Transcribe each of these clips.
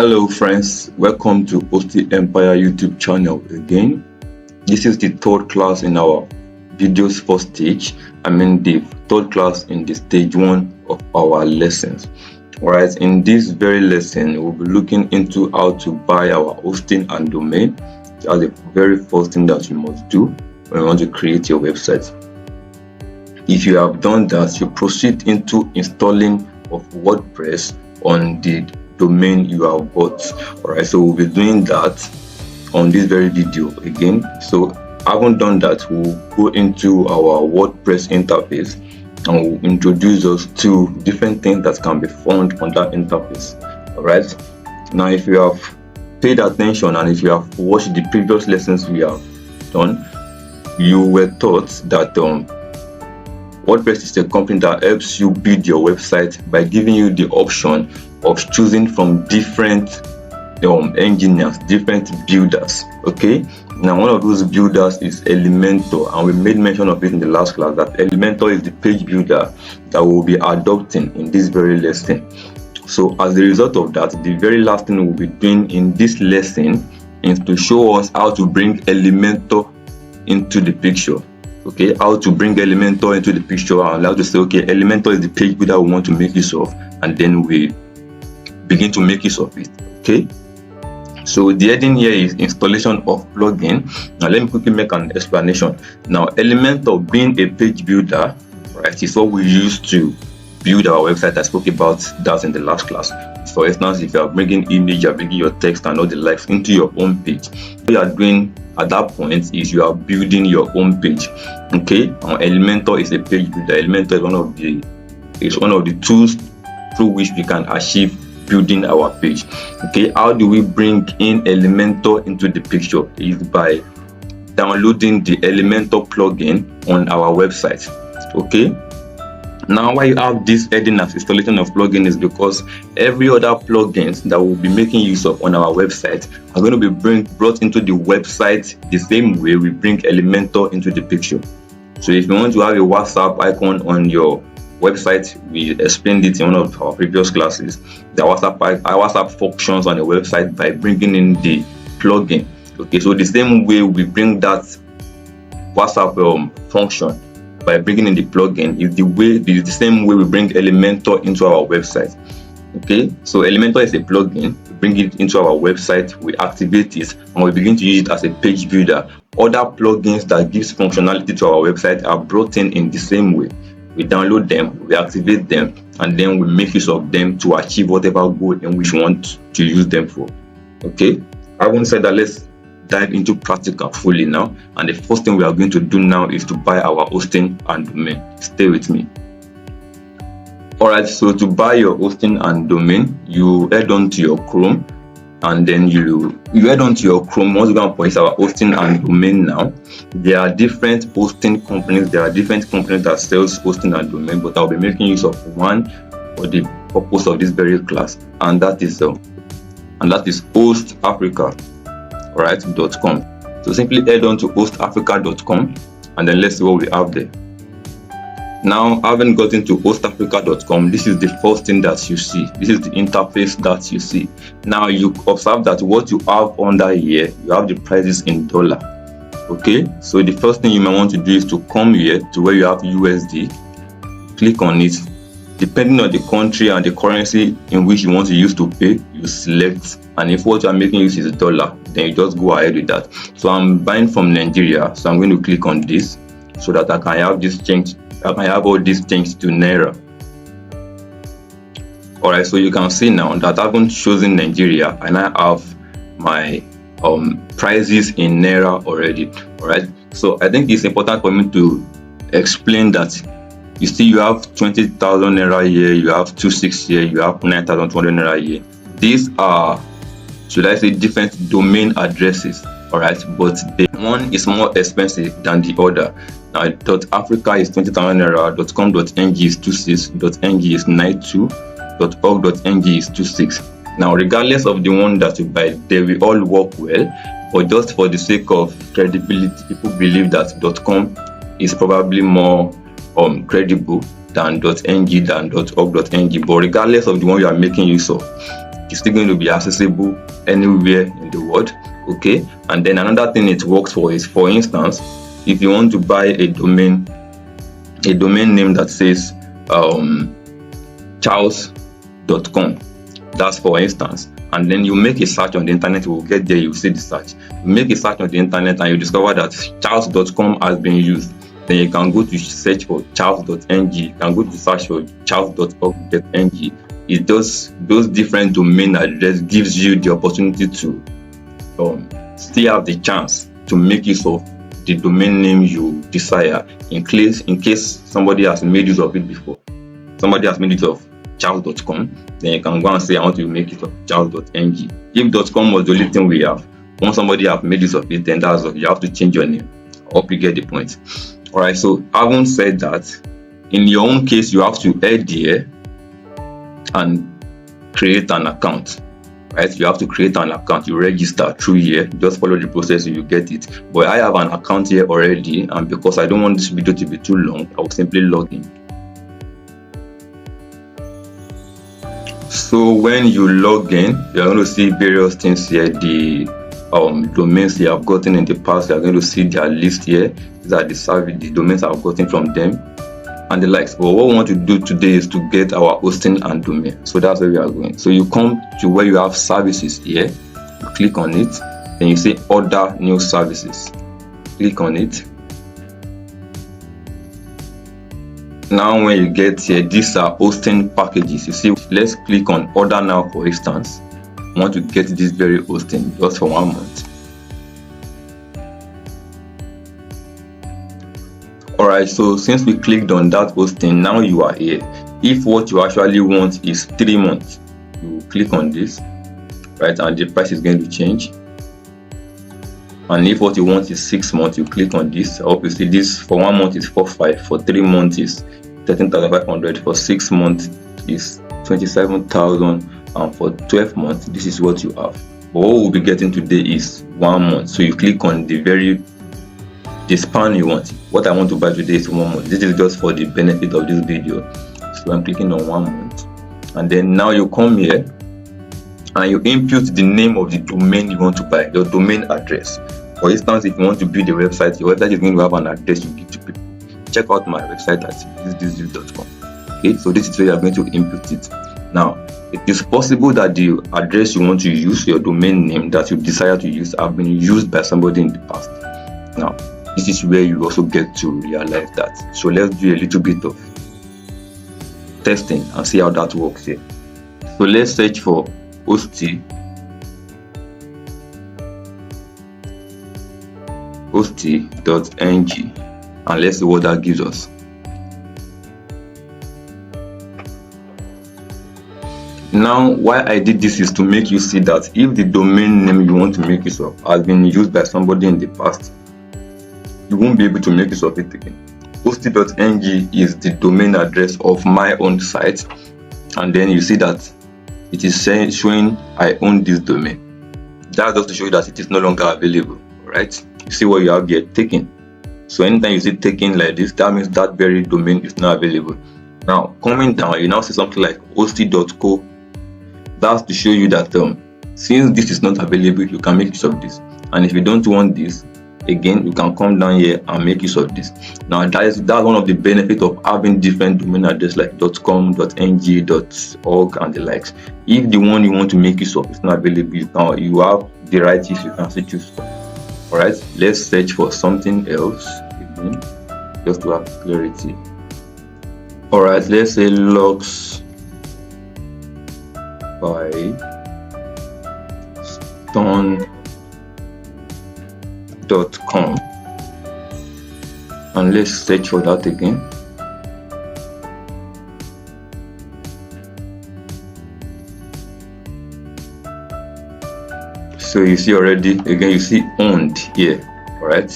Hello friends, welcome to Hosting Empire YouTube channel again. This is the third class in our videos for stage. The third class in the stage 1 of our lessons. Alright, in this very lesson, we'll be looking into how to buy our hosting and domain. That's the very first thing that you must do when you want to create your website. If you have done that, you proceed into installing of WordPress on the domain you have bought. Alright, so we'll be doing that on this very video again. So having done that, we'll go into our WordPress interface and we'll introduce us to different things that can be found on that interface. Alright, now if you have paid attention and if you have watched the previous lessons we have done, you were taught that WordPress is a company that helps you build your website by giving you the option of choosing from different engineers, different builders. Okay, now one of those builders is Elementor, and we made mention of it in the last class that Elementor is the page builder that we'll be adopting in this very lesson. So as a result of that, the very last thing we'll be doing in this lesson is to show us how to bring Elementor into the picture. Okay, how to bring Elementor into the picture and how to say, okay, Elementor is the page builder we want to make use of, and then we begin to make use of it. Okay, so the heading here is installation of plugin. Now let me quickly make an explanation. Now Elementor, being a page builder, right, is what we use to build our website. I spoke about that in the last class. For instance, if you are bringing image, you are bringing your text and all the likes into your own page, what you are doing at that point is you are building your own page. Okay, Elementor is a page builder. Elementor is one of the tools through which we can achieve building our page. Okay, how do we bring in Elementor into the picture? Is by downloading the Elementor plugin on our website. Okay, now why you have this heading as installation of plugin is because every other plugins that we'll be making use of on our website are going to be brought into the website the same way we bring Elementor into the picture. So if you want to have a WhatsApp icon on your website, we explained it in one of our previous classes. The WhatsApp functions on the website by bringing in the plugin. Okay, so the same way we bring that WhatsApp function by bringing in the plugin is the same way we bring Elementor into our website. Okay, so Elementor is a plugin. We bring it into our website, we activate it, and we begin to use it as a page builder. Other plugins that gives functionality to our website are brought in the same way. We download them, we activate them, and then we make use of them to achieve whatever goal in which we want to use them for. Okay, having said that, let's dive into practical fully now, and the first thing we are going to do now is to buy our hosting and domain. Stay with me. Alright, so to buy your hosting and domain, you head on to your Chrome, and then you head on to your Chrome. Once you go and purchase our hosting and domain now, there are different hosting companies. There are different companies that sells hosting and domain, but I'll be making use of one for the purpose of this very class, and that is hostafrica.com. So simply head on to hostafrica.com, and then let's see what we have there. Now, having gotten to hostafrica.com, this is the first thing that you see. This is the interface that you see. Now you observe that what you have under here, you have the prices in dollar. Okay, so the first thing you might want to do is to come here to where you have USD, click on it. Depending on the country and the currency in which you want to use to pay, you select, and if what you are making use is dollar, then you just go ahead with that. So I'm buying from Nigeria, so I'm going to click on this so that I can have this change. I can have all these changed to naira. Alright, so you can see now that I've been chosen Nigeria and I have my prices in naira already. Alright, so I think it's important for me to explain that. You see, you have 20,000 naira here, you have 26 here, you have 9,200 naira here. These are, should I say, different domain addresses. Alright, but the one is more expensive than the other. Now, .africa is 20,000 naira, .com.ng is 26, .ng is 92, .org.ng is 26. Now, regardless of the one that you buy, they will all work well, but just for the sake of credibility, people believe that .com is probably more credible than .ng than .org.ng. But regardless of the one you are making use of, the it's still going to be accessible anywhere in the world. Okay, and then another thing it works for is, for instance, if you want to buy a domain name that says charles.com, that's for instance, and then you make a search on the internet, you will get there, you see the search. You make a search on the internet and you discover that charles.com has been used. Then you can go to search for charles.ng, you can go to search for charles.org.ng. It does those different domain address gives you the opportunity to still have the chance to make use of the domain name you desire in case somebody has made use of it before. Somebody has made use of charles.com, then you can go and say I want to make use of charles.ng. If .com was the only thing we have, once somebody have made use of it, then that's all. You have to change your name. I hope you get the point. Alright, so having said that, in your own case you have to head here and create an account. Right, you have to create an account. You register through here, just follow the process, you get it. But I have an account here already, and because I don't want this video to be too long, I will simply log in. So when you log in, you're going to see various things here. The domains you have gotten in the past, you're going to see their list here. These are the domains I've gotten from them and the likes. But what we want to do today is to get our hosting and domain. So that's where we are going. So you come to where you have services here, you click on it, then you say order new services. Click on it. Now when you get here, these are hosting packages. You see, let's click on order now. For instance, I want to get this very hosting just for 1 month. Alright, so since we clicked on that hosting, now you are here. If what you actually want is 3 months, you click on this, right, and the price is going to change. And if what you want is 6 months, you click on this. Obviously this for 1 month is 4,500, for 3 months is 13,500, for 6 months is 27,000, and for 12 months this is what you have. But what we'll be getting today is 1 month. So you click on the span you want. What I want to buy today is 1 month. This is just for the benefit of this video. So I'm clicking on 1 month, and then now you come here and you input the name of the domain you want to buy, your domain address. For instance, if you want to build a website, your website is going to have an address you give to people. Check out my website at thisdisyou.com. Okay, so this is where you are going to input it. Now, it is possible that the address you want to use, your domain name that you desire to use, have been used by somebody in the past. Now, this is where you also get to realize that. So let's do a little bit of testing and see how that works here. So let's search for hosty.ng, and let's see what that gives us. Now, why I did this is to make you see that if the domain name you want to make use of has been used by somebody in the past, you won't be able to make use of it again. Hosty.ng is the domain address of my own site, and then you see that it is showing I own this domain. That's just to show you that it is no longer available. Right? You see what you have here, taken. So anytime you see taken like this, that means that very domain is not available. Now coming down, you now see something like hosty.co. That's to show you that since this is not available, you can make use of this. And if you don't want this, again, you can come down here and make use of this. Now that's one of the benefits of having different domain address like .com, .ng, .org and the likes. If the one you want to make use of is not available, you have varieties you can still choose from. Alright, let's search for something else again, just to have clarity. Alright, let's say logs by stone.com, and let's search for that again. So you see already, again, you see owned here. All right,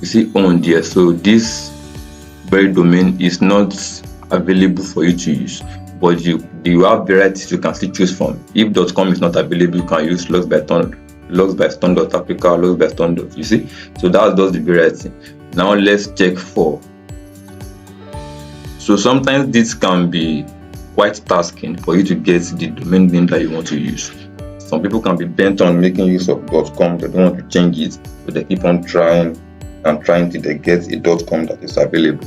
you see owned here. So this very domain is not available for you to use, but you have varieties you can still choose from. If .com is not available, you can use logs by stone.africa, logs by stone. You see, so that's just the variety. Now let's check for. So sometimes this can be quite tasking for you to get the domain name that you want to use. Some people can be bent on making use of .com, they don't want to change it, but they keep on trying and trying till they get a .com that is available.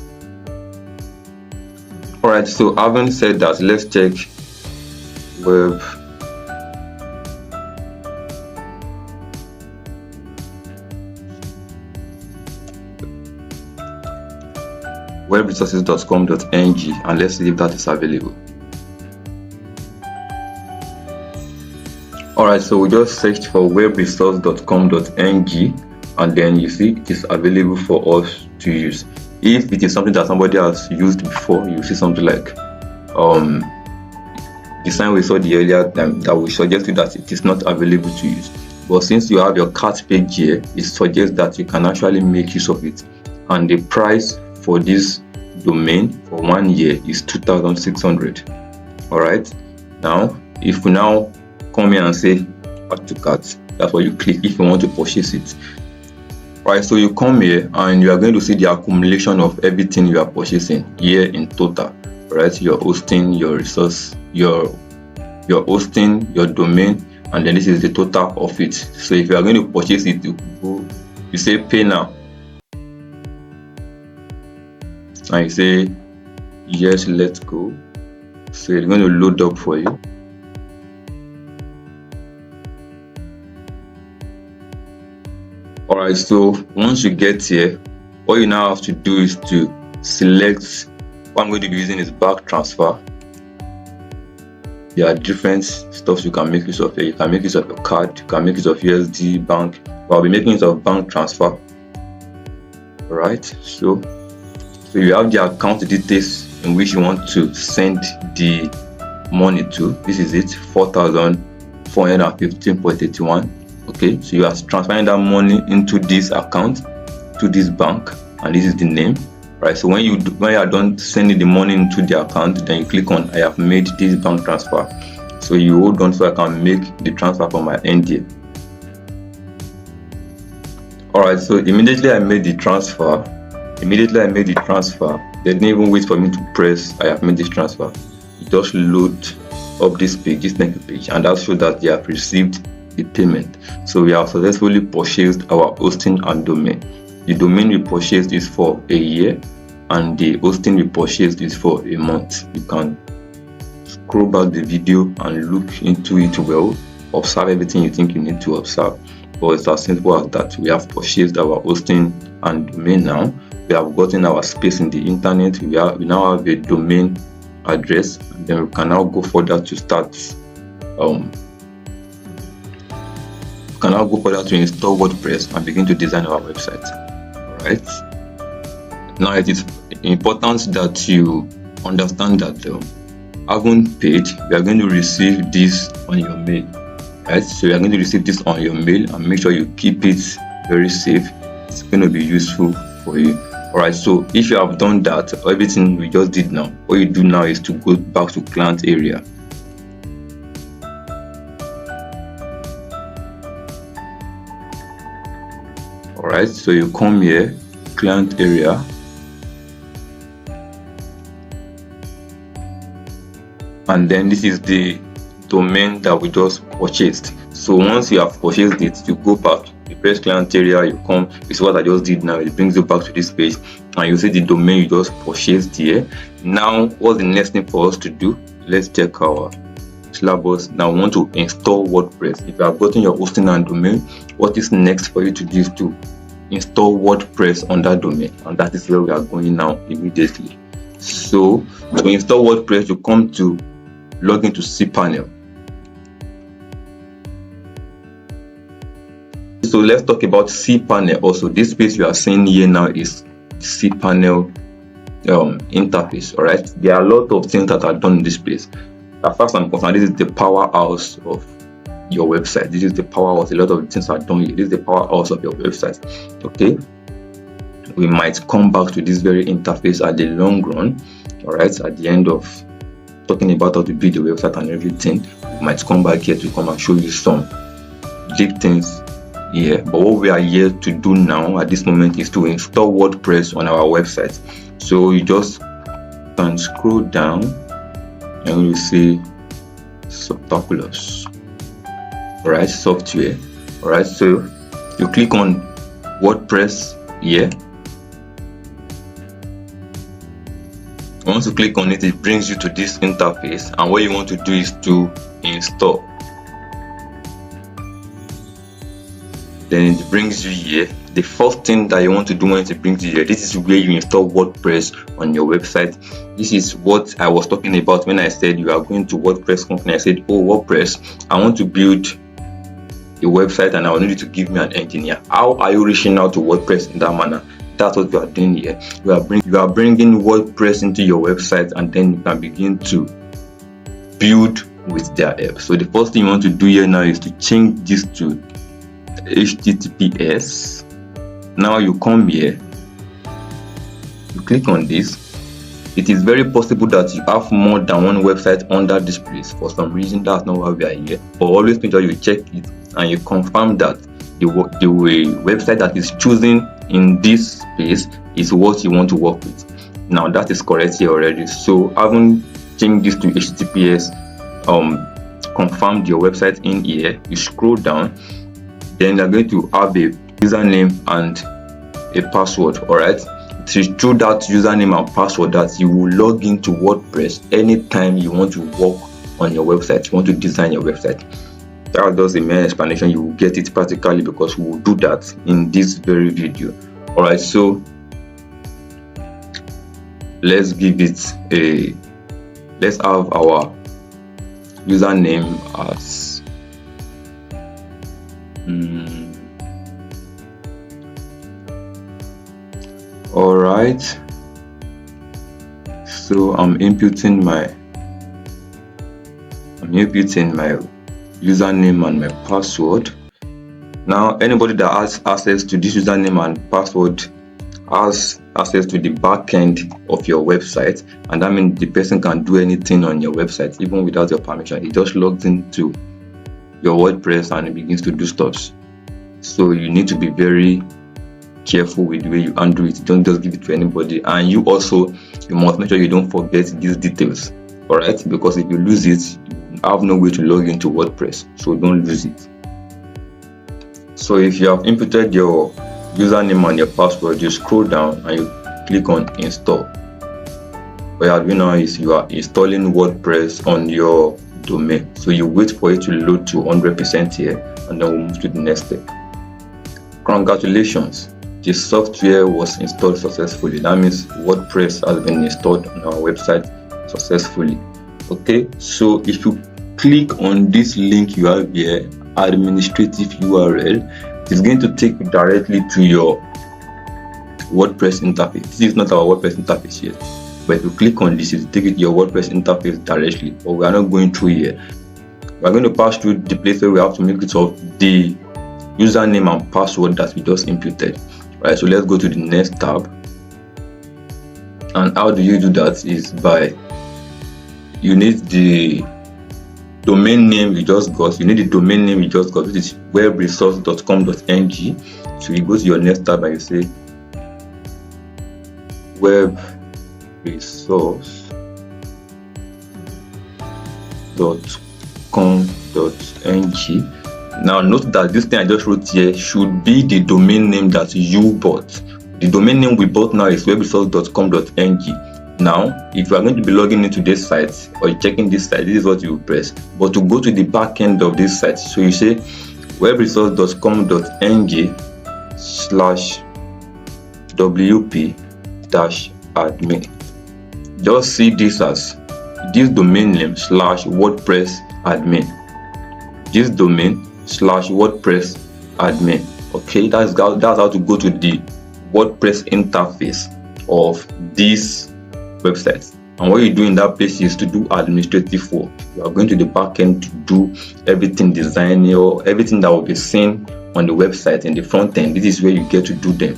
Alright, so having said that, let's check webresources.com.ng and let's see if that is available. Alright, so we just searched for webresource.com.ng and then you see it is available for us to use. If it is something that somebody has used before, you see something like the sign we saw the earlier time that will suggest you that it is not available to use. But since you have your cart page here, it suggests that you can actually make use of it. And the price for this domain for 1 year is 2,600. Alright, now if we now come here and say add to cart, that's what you click if you want to purchase it. Right, so you come here and you are going to see the accumulation of everything you are purchasing here in total. Right, your hosting, your resource, your hosting, your domain, and then this is the total of it. So if you are going to purchase it, you say pay now, and you say yes, let's go. So it's going to load up for you. Alright, so once you get here, all you now have to do is to select what I'm going to be using is back transfer. There are different stuff you can make use of here. You can make use of your card, you can make use of USD bank, but I'll be making use of bank transfer. Alright, so you have the account details in which you want to send the money to. This is it, 4,415.81. Okay, so you are transferring that money into this account, to this bank, and this is the name. Right, so when you are done sending the money into the account, then you click on I have made this bank transfer. So you hold on so I can make the transfer from my end here. Alright, so immediately I made the transfer. They didn't even wait for me to press I have made this transfer. You just load up this page, this next page, and that shows that they have received the payment. So we have successfully purchased our hosting and domain. The domain we purchased is for a year and the hosting we purchased is for a month. You can scroll back the video and look into it well, observe everything you think you need to observe. But it's as simple as that. We have purchased our hosting and domain now. We have gotten our space in the internet. We now have a domain address, and then we can now go further to start to install WordPress and begin to design our website. Alright, now it is important that you understand that having paid, you are going to receive this on your mail. Right, so you are going to receive this on your mail, and make sure you keep it very safe. It's going to be useful for you. Alright, so if you have done that, everything we just did now, all you do now is to go back to client area. Alright, so you come here, client area, and then this is the domain that we just purchased. So once you have purchased it, you go back, you press client area, you come, this is what I just did now. It brings you back to this page and you see the domain you just purchased here. Now what's the next thing for us to do? Let's check our syllabus. Now we want to install WordPress. If you have gotten your hosting and domain, what is next for you to do is to install WordPress on that domain, and that is where we are going now immediately. So to install WordPress, you come to log into cPanel. So let's talk about cPanel also. This page you are seeing here now is cPanel interface. Alright, there are a lot of things that are done in this place. As far as I'm concerned, this is the powerhouse of your website. This is the powerhouse. A lot of things are done here. This is the powerhouse of your website. Okay, we might come back to this very interface at the long run. Alright, at the end of talking about how to build your website and everything, we might come back here to come and show you some deep things here. But what we are here to do now at this moment is to install WordPress on our website. So you just can scroll down and you see subtaculars. Alright, software. Alright, so you click on WordPress here. Once you click on it, it brings you to this interface, and what you want to do is to install. Then it brings you here. The first thing that you want to do once it brings you here, this is where you install WordPress on your website. This is what I was talking about when I said you are going to WordPress company. I said, oh, WordPress, I want to build a website and I will need you to give me an engineer. How are you reaching out to WordPress in that manner? That's what you are doing here. You are bringing WordPress into your website, and then you can begin to build with their help. So the first thing you want to do here now is to change this to HTTPS. Now you come here, you click on this. It is very possible that you have more than one website under this place. For some reason, that's not why we are here. But always make sure you check it and you confirm that the website that is chosen in this space is what you want to work with. Now that is correct here already. So having changed this to HTTPS, confirmed your website in here, you scroll down, then you're going to have a username and a password. All right, it is through that username and password that you will log into WordPress anytime you want to work on your website, you want to design your website. That was the main explanation. You will get it practically because we will do that in this very video. All right, so let's give it a, let's have our username as all right, so I'm inputting my username and my password. Now anybody that has access to this username and password has access to the back end of your website, and that means the person can do anything on your website even without your permission. He just logs into your WordPress and it begins to do stuff. So you need to be very careful with the way you handle it. Don't just give it to anybody, and you must make sure you don't forget these details. All right, because if you lose it, you have no way to log into WordPress, so don't lose it. So if you have inputted your username and your password, you scroll down and you click on install. What you are doing now is you are installing WordPress on your domain. So you wait for it to load to 100% here, and then we'll move to the next step. Congratulations, the software was installed successfully. That means WordPress has been installed on our website successfully. Okay, so if you click on this link you have here, administrative URL, it's going to take you directly to your WordPress interface. This is not our WordPress interface yet, but if you click on this, it will take you to your WordPress interface directly. But we are not going through here. We are going to pass through the place where we have to make it of the username and password that we just inputted. Right, so let's go to the next tab. And how do you do that is by, you need the domain name you just got. Which is webresource.com.ng. So you go to your next tab and you say webresource.com.ng. Now note that this thing I just wrote here should be the domain name that you bought. The domain name we bought now is webresource.com.ng. Now, if you are going to be logging into this site or checking this site, this is what you will press. But to go to the back end of this site, so you say webresource.com.ng/wp-admin. Just see this as this domain name /WordPress admin. This domain /WordPress admin. Okay, that's how to go to the WordPress interface of this website. And what you do in that place is to do administrative work. You are going to the back end to do everything, design or everything that will be seen on the website in the front end. This is where you get to do them.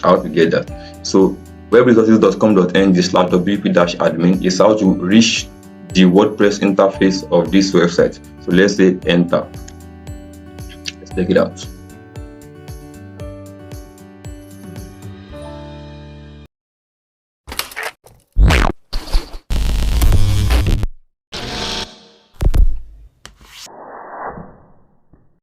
How to get that? So webresources.com.ng/wp-admin is how to reach the WordPress interface of this website. So let's say enter. Let's check it out.